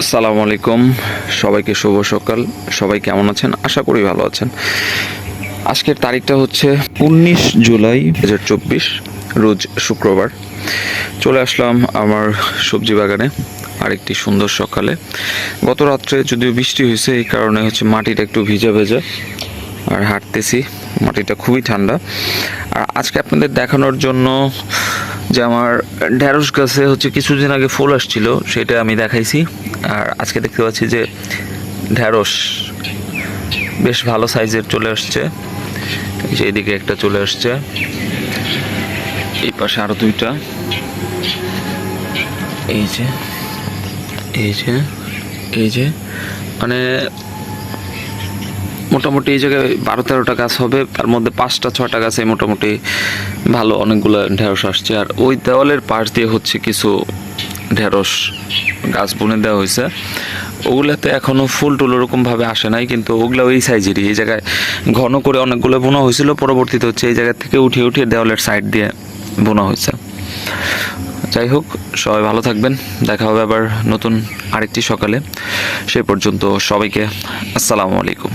আসসালামু আলাইকুম, সবাইকে শুভ সকাল। সবাই কেমন আছেন? আশা করি ভালো আছেন। আজকের তারিখটা হচ্ছে 19 জুলাই 2024, রোজ শুক্রবার। চলে আসলাম আমার সবজি বাগানে আরেকটি সুন্দর সকালে। গত রাত্রে যদিও বৃষ্টি হয়েছে, এই কারণে হচ্ছে মাটিটা একটু ভিজা ভেজা, আর হাঁটতেছি, মাটিটা খুবই ঠান্ডা। আর আজকে আপনাদের দেখানোর জন্য যে আমার ঢ্যাঁড়স গাছে হচ্ছে কিছুদিন আগে ফুল আসছিল, সেটা আমি দেখাইছি। আর আজকে দেখতে পাচ্ছি যে ঢ্যাঁড়স বেশ ভালো সাইজের চলে আসছে। এই যে এইদিকে একটা চলে আসছে, এই পাশে আরো দুইটা, এই যে এই যে এই যে মানে মোটামুটি এই জায়গায় 12-13টা গাছ হবে, তার মধ্যে 5-6টা গাছে মোটামুটি ভালো অনেকগুলো ঢেঁড়স আসছে। আর ওই দেওয়ালের পাশ দিয়ে হচ্ছে কিছু ঢেঁড়স গাছ বুনে দেওয়া হয়েছে, ওগুলাতে এখনও ফুল টুল ওরকমভাবে আসে নাই, কিন্তু ওগুলো ওই সাইজেরই। এই জায়গায় ঘন করে অনেকগুলো বোনা হয়েছিল, পরবর্তীতে হচ্ছে এই জায়গা থেকে উঠিয়ে উঠিয়ে দেওয়ালের সাইড দিয়ে বোনা হয়েছে। যাই হোক, সবাই ভালো থাকবেন, দেখা হবে আবার নতুন আরেকটি সকালে। সে পর্যন্ত সবাইকে আসসালামু আলাইকুম।